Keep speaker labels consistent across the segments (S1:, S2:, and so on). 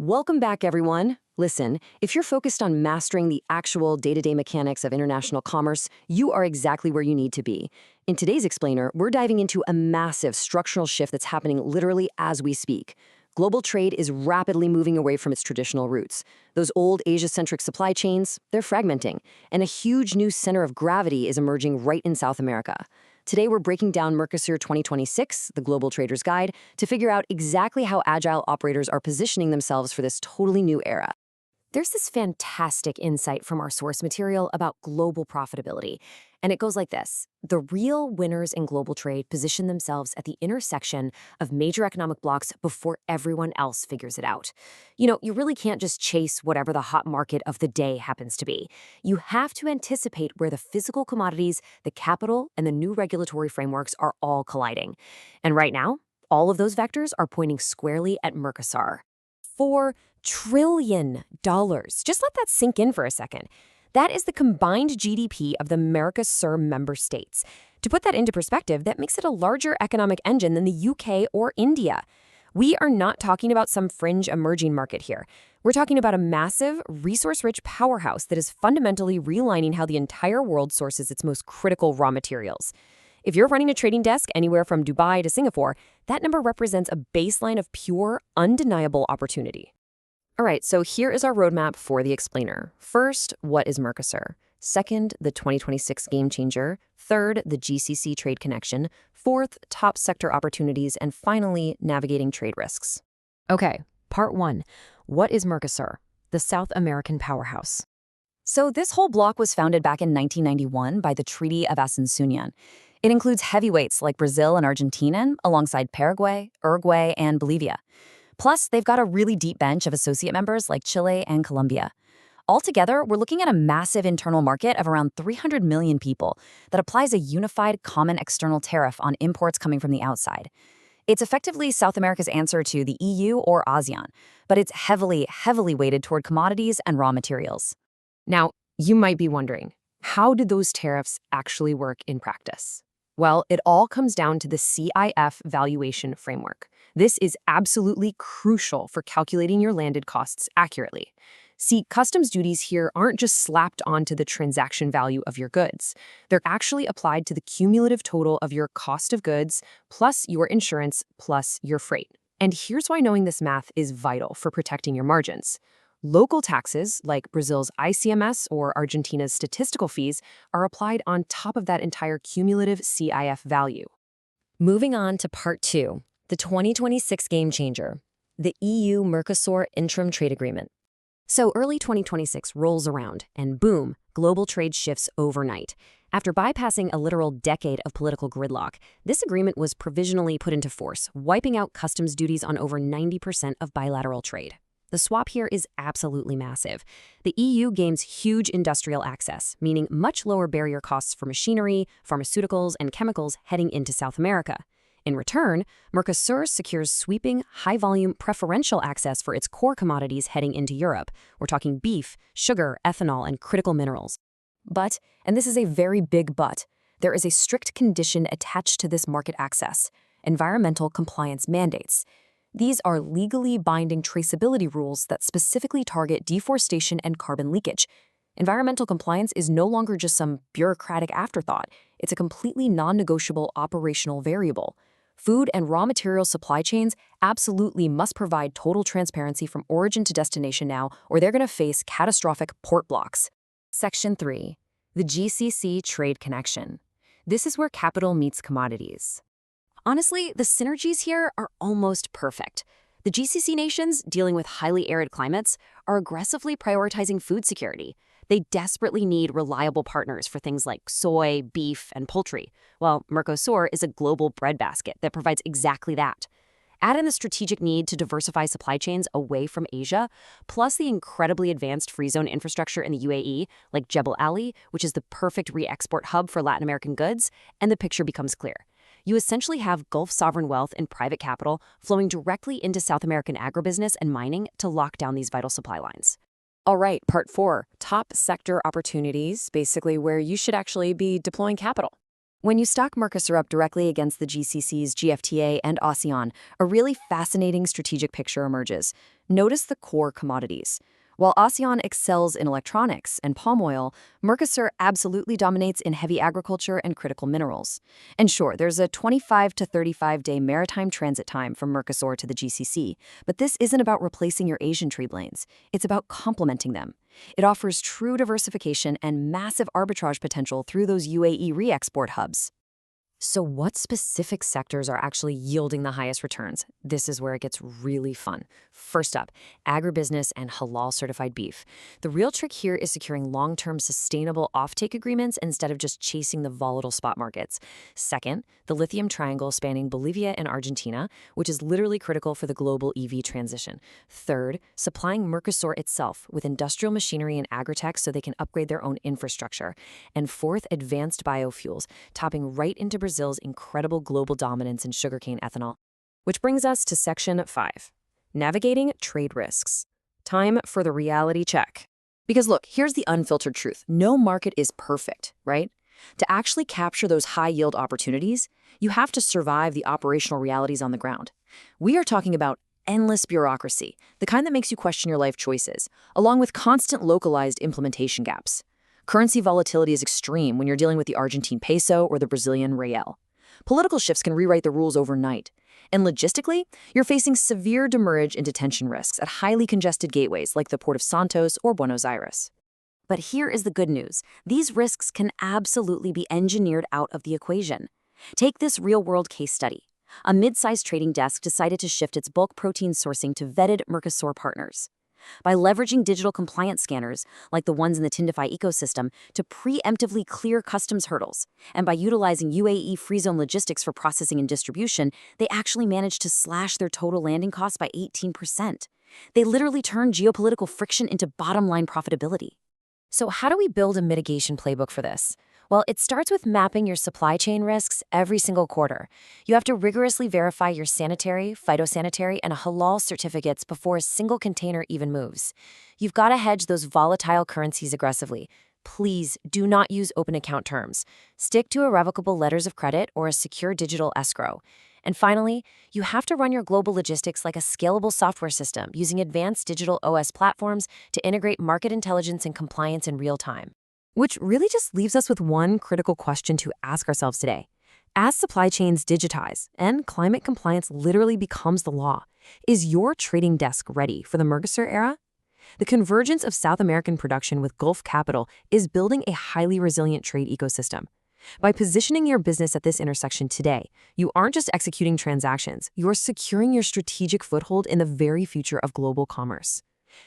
S1: Welcome back, everyone. Listen, if you're focused on mastering the actual day-to-day mechanics of international commerce, you are exactly where you need to be. In today's explainer, we're diving into a massive structural shift that's happening literally as we speak. Global trade is rapidly moving away from its traditional roots. Those old Asia-centric supply chains, they're fragmenting, and a huge new center of gravity is emerging right in South America. Today, we're breaking down MERCOSUR 2026, the Global Trader's Guide, to figure out exactly how agile operators are positioning themselves for this totally new era. There's this fantastic insight from our source material about global profitability, and it goes like this. The real winners in global trade position themselves at the intersection of major economic blocks before everyone else figures it out. You really can't just chase whatever the hot market of the day happens to be. You have to anticipate where the physical commodities, the capital, and the new regulatory frameworks are all colliding. And right now, all of those vectors are pointing squarely at MERCOSUR. $4 trillion. Just let that sink in for a second. That is the combined GDP of the MERCOSUR member states. To put that into perspective, that makes it a larger economic engine than the UK or India. We are not talking about some fringe emerging market here. We're talking about a massive, resource-rich powerhouse that is fundamentally realigning how the entire world sources its most critical raw materials. If you're running a trading desk anywhere from Dubai to Singapore, that number represents a baseline of pure, undeniable opportunity. All right, so here is our roadmap for the explainer. First, what is MERCOSUR? Second, the 2026 game changer. Third, the GCC trade connection. Fourth, top sector opportunities. And finally, navigating trade risks. Okay, part one. What is MERCOSUR? The South American powerhouse. So this whole bloc was founded back in 1991 by the Treaty of Asunción. It includes heavyweights like Brazil and Argentina, alongside Paraguay, Uruguay, and Bolivia. Plus, they've got a really deep bench of associate members like Chile and Colombia. Altogether, we're looking at a massive internal market of around 300 million people that applies a unified common external tariff on imports coming from the outside. It's effectively South America's answer to the EU or ASEAN, but it's heavily weighted toward commodities and raw materials. Now, you might be wondering, how did those tariffs actually work in practice? Well, it all comes down to the CIF valuation framework. This is absolutely crucial for calculating your landed costs accurately. See, customs duties here aren't just slapped onto the transaction value of your goods. They're actually applied to the cumulative total of your cost of goods, plus your insurance, plus your freight. And here's why knowing this math is vital for protecting your margins. Local taxes, like Brazil's ICMS or Argentina's statistical fees, are applied on top of that entire cumulative CIF value. Moving on to part two, the 2026 game changer, the EU-MERCOSUR Interim Trade Agreement. So early 2026 rolls around, and boom, global trade shifts overnight. After bypassing a literal decade of political gridlock, this agreement was provisionally put into force, wiping out customs duties on over 90% of bilateral trade. The swap here is absolutely massive. The EU gains huge industrial access, meaning much lower barrier costs for machinery, pharmaceuticals, and chemicals heading into South America. In return, MERCOSUR secures sweeping, high-volume, preferential access for its core commodities heading into Europe. We're talking beef, sugar, ethanol, and critical minerals. But, and this is a very big but, there is a strict condition attached to this market access: environmental compliance mandates. These are legally binding traceability rules that specifically target deforestation and carbon leakage. Environmental compliance is no longer just some bureaucratic afterthought. It's a completely non-negotiable operational variable. Food and raw material supply chains absolutely must provide total transparency from origin to destination now, or they're going to face catastrophic port blocks. Section 3. The GCC Trade Connection. This is where capital meets commodities. Honestly, the synergies here are almost perfect. The GCC nations, dealing with highly arid climates, are aggressively prioritizing food security. They desperately need reliable partners for things like soy, beef, and poultry, while MERCOSUR is a global breadbasket that provides exactly that. Add in the strategic need to diversify supply chains away from Asia, plus the incredibly advanced free zone infrastructure in the UAE, like Jebel Ali, which is the perfect re-export hub for Latin American goods, and the picture becomes clear. You essentially have Gulf sovereign wealth and private capital flowing directly into South American agribusiness and mining to lock down these vital supply lines. All right, part 4, top sector opportunities, basically where you should actually be deploying capital. When you stack MERCOSUR up directly against the GCC's GFTA and ASEAN, a really fascinating strategic picture emerges. Notice the core commodities. While ASEAN excels in electronics and palm oil, MERCOSUR absolutely dominates in heavy agriculture and critical minerals. And sure, there's a 25 to 35-day maritime transit time from MERCOSUR to the GCC, but this isn't about replacing your Asian trade lanes. It's about complementing them. It offers true diversification and massive arbitrage potential through those UAE re-export hubs. So what specific sectors are actually yielding the highest returns? This is where it gets really fun. First up, agribusiness and halal-certified beef. The real trick here is securing long-term sustainable offtake agreements instead of just chasing the volatile spot markets. Second, the lithium triangle spanning Bolivia and Argentina, which is literally critical for the global EV transition. Third, supplying MERCOSUR itself with industrial machinery and agritech so they can upgrade their own infrastructure. And fourth, advanced biofuels, topping right into Brazil's incredible global dominance in sugarcane ethanol. Which brings us to Section 5, Navigating Trade Risks. Time for the reality check. Because look, here's the unfiltered truth. No market is perfect, right? To actually capture those high-yield opportunities, you have to survive the operational realities on the ground. We are talking about endless bureaucracy, the kind that makes you question your life choices, along with constant localized implementation gaps. Currency volatility is extreme when you're dealing with the Argentine peso or the Brazilian real. Political shifts can rewrite the rules overnight. And logistically, you're facing severe demurrage and detention risks at highly congested gateways like the Port of Santos or Buenos Aires. But here is the good news. These risks can absolutely be engineered out of the equation. Take this real-world case study. A mid-sized trading desk decided to shift its bulk protein sourcing to vetted MERCOSUR partners. By leveraging digital compliance scanners, like the ones in the Tindify ecosystem, to preemptively clear customs hurdles, and by utilizing UAE free zone logistics for processing and distribution, they actually managed to slash their total landing costs by 18%. They literally turned geopolitical friction into bottom-line profitability. So how do we build a mitigation playbook for this? Well, it starts with mapping your supply chain risks every single quarter. You have to rigorously verify your sanitary, phytosanitary, and halal certificates before a single container even moves. You've got to hedge those volatile currencies aggressively. Please do not use open account terms. Stick to irrevocable letters of credit or a secure digital escrow. And finally, you have to run your global logistics like a scalable software system using advanced digital OS platforms to integrate market intelligence and compliance in real time. Which really just leaves us with one critical question to ask ourselves today. As supply chains digitize and climate compliance literally becomes the law, is your trading desk ready for the MERCOSUR era? The convergence of South American production with Gulf capital is building a highly resilient trade ecosystem. By positioning your business at this intersection today, you aren't just executing transactions, you're securing your strategic foothold in the very future of global commerce.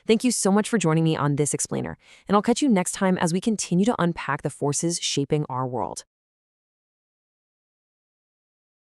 S1: Thank you so much for joining me on this explainer, and I'll catch you next time as we continue to unpack the forces shaping our world.